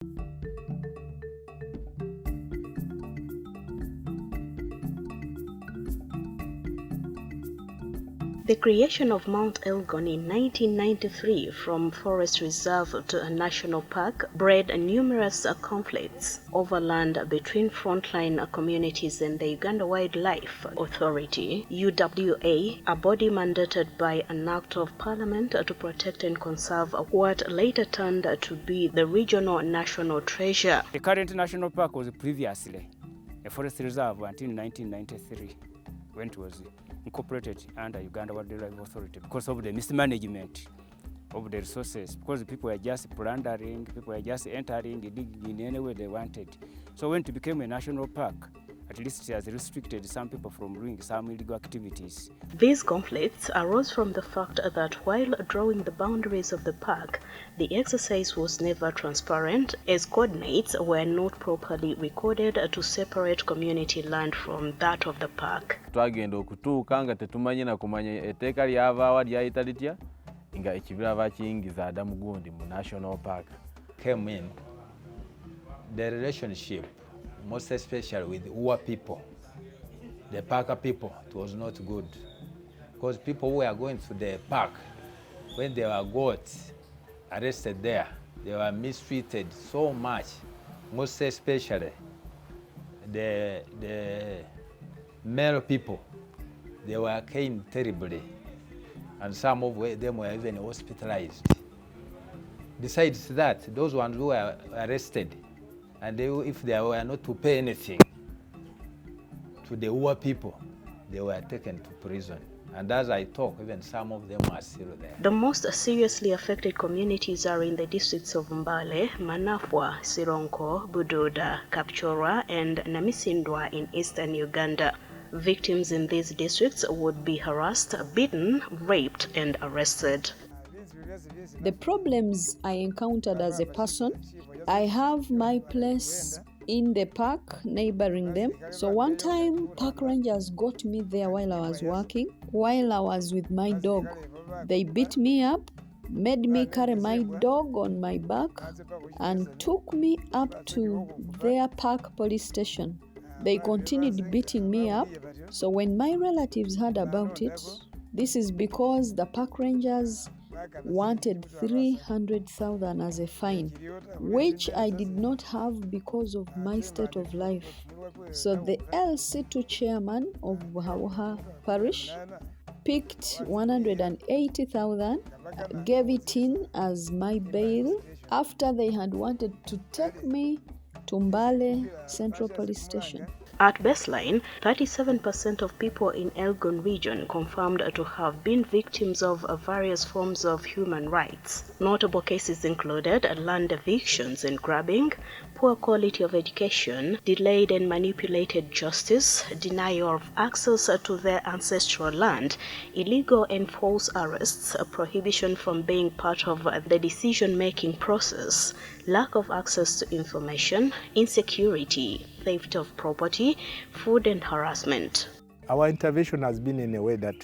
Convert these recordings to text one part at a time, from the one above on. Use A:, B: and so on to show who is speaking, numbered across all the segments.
A: The creation of Mt Elgon in 1993 from forest reserve to a national park bred numerous conflicts over land between frontline communities and the Uganda Wildlife Authority, UWA, a body mandated by an act of parliament to protect and conserve what later turned to be the regional national treasure.
B: The current national park was previously a forest reserve until 1993 when it was incorporated under Uganda Wildlife Authority because of the mismanagement of the resources, because people were just plundering, people were just entering, digging in any way they wanted. So when it became a national park, at least it has restricted some people from doing some illegal activities.
A: These conflicts arose from the fact that while drawing the boundaries of the park, the exercise was never transparent, as coordinates were not properly recorded to separate community land from that of the park.
C: Twagenda okutuuka nga tetumanyi na kumanya etteeka lyavaawa lyayita litya nga ekibira bakiyingiza Adamu gundi mu national park.
D: Came in the relationship, most especially with Uwa people, the Parker people, it was not good. Because people who were going to the park, when they were got arrested there, they were mistreated so much, most especially the male people. They were caned terribly, and some of them were even hospitalized. Besides that, those ones who were arrested, and if they were not to pay anything to the Uwa people, they were taken to prison. And as I talk, even some of them are still there.
A: The most seriously affected communities are in the districts of Mbale, Manafwa, Sironko, Budoda, Kapchorwa, and Namisindwa in eastern Uganda. Victims in these districts would be harassed, beaten, raped, and arrested.
E: The problems I encountered as a person, I have my place in the park neighboring them. So one time park rangers got me there while I was working, while I was with my dog. They beat me up, made me carry my dog on my back, and took me up to their park police station. They continued beating me up. So when my relatives heard about it, this is because the park rangers wanted 300,000 as a fine, which I did not have because of my state of life. So the LC2 chairman of Buhawaha Parish picked 180,000, gave it in as my bail after they had wanted to take me to Mbale Central Police Station.
A: At baseline, 37% of people in Elgon region confirmed to have been victims of various forms of human rights. Notable cases included land evictions and grabbing, poor quality of education, delayed and manipulated justice, denial of access to their ancestral land, illegal and false arrests, a prohibition from being part of the decision-making process, lack of access to information, insecurity, theft of property, food and harassment.
F: Our intervention has been in a way that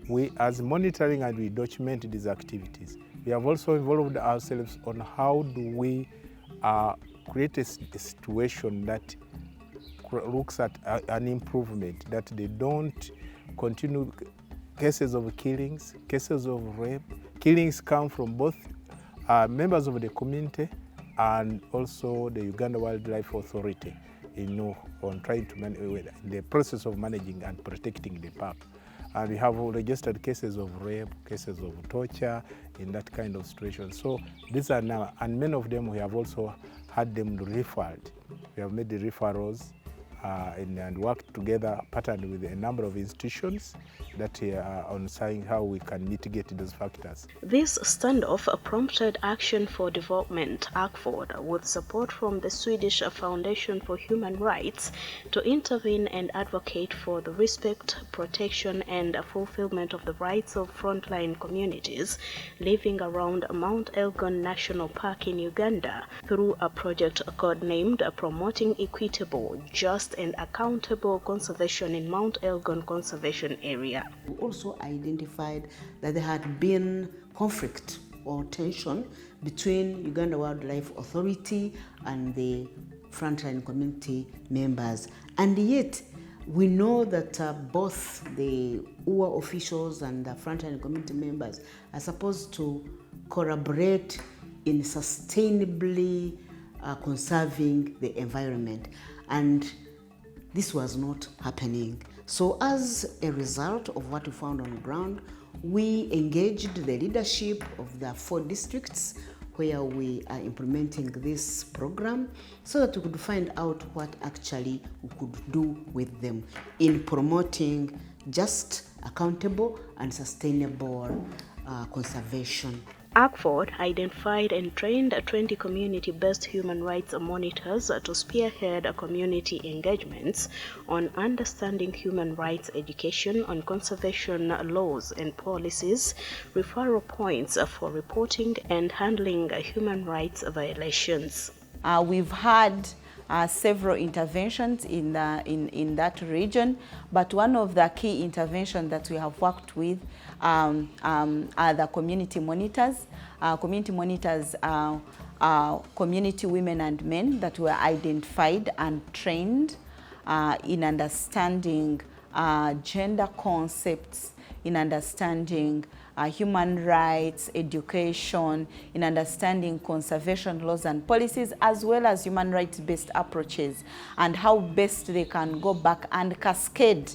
F: we, as monitoring and we document these activities, we have also involved ourselves on how do we create a situation that looks at an improvement, that they don't continue cases of killings, cases of rape. Killings come from both members of the community and also the Uganda Wildlife Authority, on trying to manage the process of managing and protecting the park. And we have registered cases of rape, cases of torture in that kind of situation. So these are now, and many of them we have also had them referred. We have made the referrals and worked together, partnered with a number of institutions that are on saying how we can mitigate those factors.
A: This standoff prompted Action for Development, ACFOD, with support from the Swedish Foundation for Human Rights, to intervene and advocate for the respect, protection, and fulfillment of the rights of frontline communities living around Mt Elgon National Park in Uganda through a project codenamed Promoting Equitable, Just and Accountable Conservation in Mt Elgon Conservation Area.
G: We also identified that there had been conflict or tension between Uganda Wildlife Authority and the frontline community members. And yet, we know that both the UWA officials and the frontline community members are supposed to collaborate in sustainably conserving the environment. And this was not happening. So as a result of what we found on the ground, we engaged the leadership of the 4 districts where we are implementing this program so that we could find out what actually we could do with them in promoting just, accountable and sustainable conservation.
A: Equitable identified and trained 20 community-based human rights monitors to spearhead community engagements on understanding human rights education on conservation laws and policies, referral points for reporting and handling human rights violations.
H: We've had several interventions in that region, but one of the key interventions that we have worked with are the community monitors. Community monitors are community women and men that were identified and trained in understanding gender concepts, in understanding human rights, education, in understanding conservation laws and policies, as well as human rights-based approaches, and how best they can go back and cascade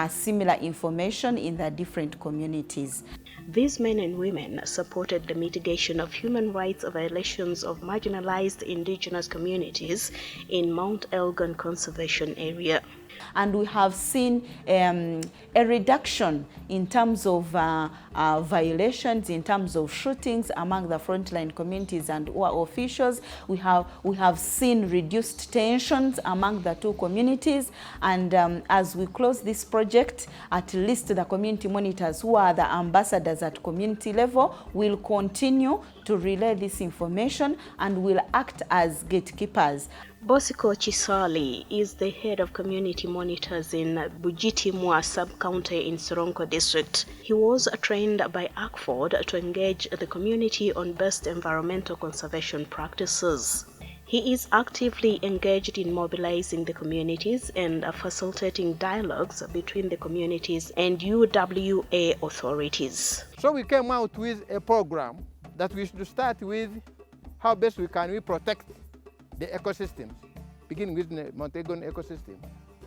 H: similar information in the different communities.
A: These men and women supported the mitigation of human rights violations of marginalized indigenous communities in Mt Elgon Conservation Area.
H: And we have seen a reduction in terms of violations, in terms of shootings among the frontline communities and our officials. We have seen reduced tensions among the 2 communities. And as we close this project, at least the community monitors, who are the ambassadors at community level, will continue to relay this information and will act as gatekeepers.
A: Bosiko Chisali is the head of community monitors in Bujitimwa sub-county in Sironko district. He was trained by Equitable to engage the community on best environmental conservation practices. He is actively engaged in mobilizing the communities and facilitating dialogues between the communities and UWA authorities.
I: So we came out with a program that we should start with how best we protect the ecosystems, beginning with the Mt Elgon ecosystem.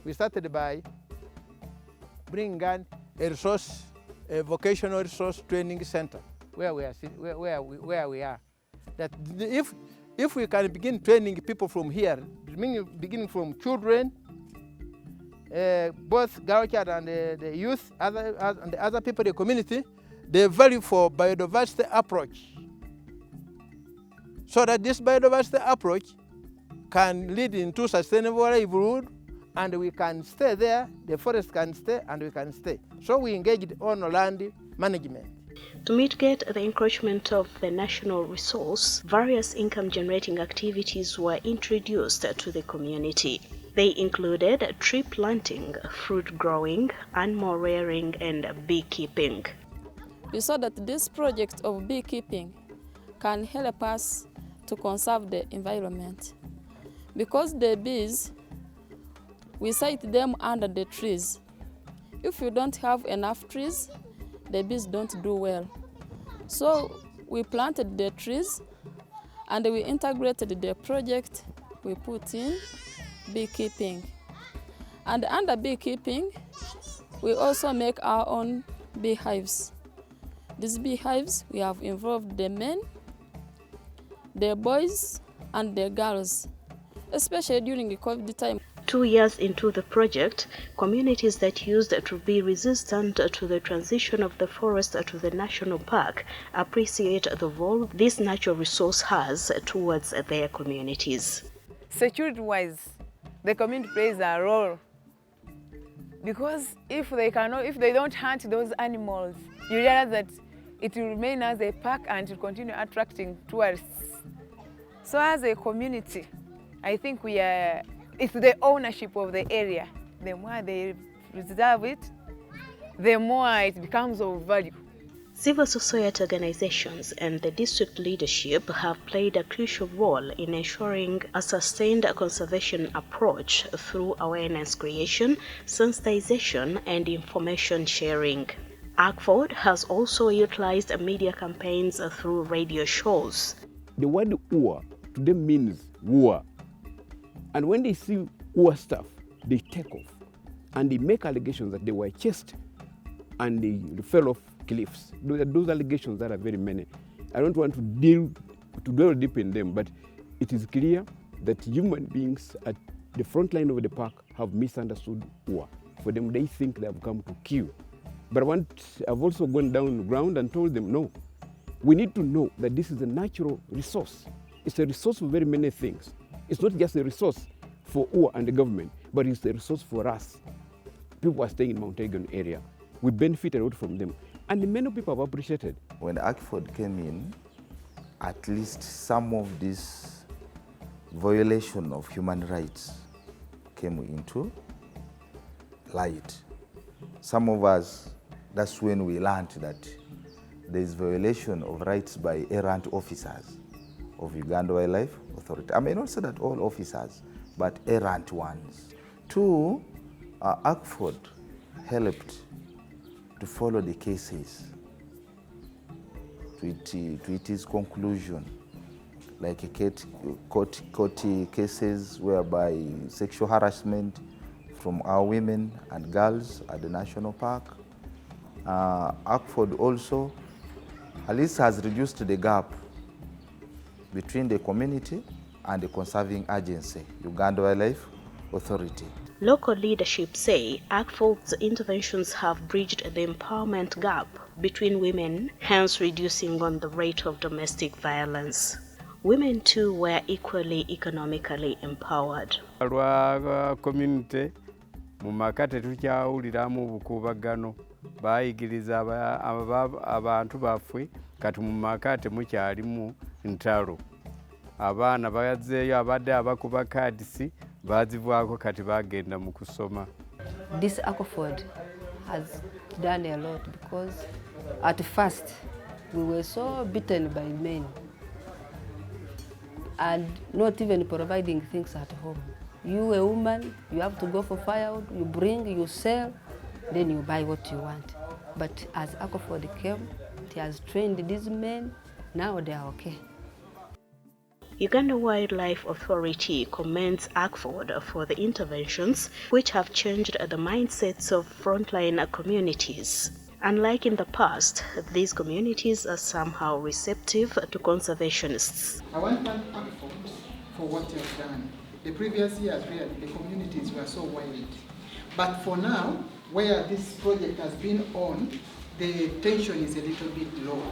I: We started by bringing a vocational resource training center where we are. That if we can begin training people from here, beginning from children, both girl child and the youth, and the other people in the community, the value for biodiversity approach, so that this biodiversity approach can lead into sustainable livelihood, and we can stay there, the forest can stay, and we can stay. So we engaged on land management.
A: To mitigate the encroachment of the national resource, various income-generating activities were introduced to the community. They included tree planting, fruit growing, animal rearing, and beekeeping.
J: We saw that this project of beekeeping can help us to conserve the environment. Because the bees, we sight them under the trees. If you don't have enough trees, the bees don't do well. So we planted the trees and we integrated the project. We put in beekeeping. And under beekeeping, we also make our own beehives. These beehives, we have involved the men, the boys, and the girls, especially during the COVID time.
A: 2 years into the project, communities that used to be resistant to the transition of the forest to the national park appreciate the role this natural resource has towards their communities.
K: Security-wise, the community plays a role, because if they don't hunt those animals, you realize that it will remain as a park and will continue attracting tourists. So as a community, I think it's the ownership of the area. The more they preserve it, the more it becomes of value.
A: Civil society organizations and the district leadership have played a crucial role in ensuring a sustained conservation approach through awareness creation, sensitization, and information sharing. Equitable has also utilized media campaigns through radio shows.
L: The word Ua to them means war. And when they see Ua stuff, they take off. And they make allegations that they were chased and they fell off cliffs. Those allegations that are very many. I don't want to dwell deep in them, but it is clear that human beings at the front line of the park have misunderstood Ua. For them, they think they have come to kill. But I've also gone down the ground and told them, no, we need to know that this is a natural resource. It's a resource for very many things. It's not just a resource for Ua and the government, but it's a resource for us. People are staying in Mt Elgon area. We benefit a lot from them. And many people have appreciated.
M: When Equitable came in, at least some of this violation of human rights came into light. Some of us, that's when we learned that there is violation of rights by errant officers of Uganda Wildlife Authority. I may not say that all officers, but errant ones. Two, Equitable helped to follow the cases to its conclusion, like court cases whereby sexual harassment from our women and girls at the national park. Equitable also at least has reduced the gap between the community and the conserving agency, Uganda Wildlife Authority.
A: Local leadership say Equitable's interventions have bridged the empowerment gap between women, hence reducing on the rate of domestic violence. Women too were equally economically empowered.
B: Lwa community mu maka tetukyawuliramu bukuubagano baayigiriza abantu baffe kati mu maka temukyalimu ntalo. Abaana bazeeyo abadde abakuba kaadisi bazivaako kati bagenda mu kusoma.
N: This Equitable has done a lot because at first we were so beaten by men and not even providing things at home. You a woman, you have to go for firewood, you bring, you sell, then you buy what you want. But as Equitable came, it has trained these men, now they are okay.
A: Uganda Wildlife Authority commends Equitable for the interventions which have changed the mindsets of frontline communities. Unlike in the past, these communities are somehow receptive to conservationists.
I: I want to thank Equitable for what you have done. The previous years, really, the communities were so wild. But for now, where this project has been on, the tension is a little bit low.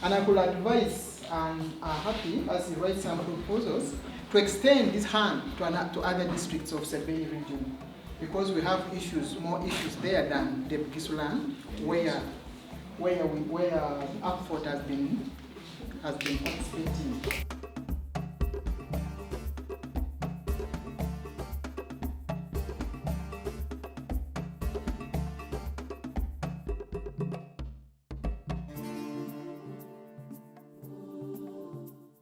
I: And I could advise and are happy as you write some proposals to extend this hand to other districts of Mbale region, because we have more issues there than the Kisuland, where Equitable has been participating.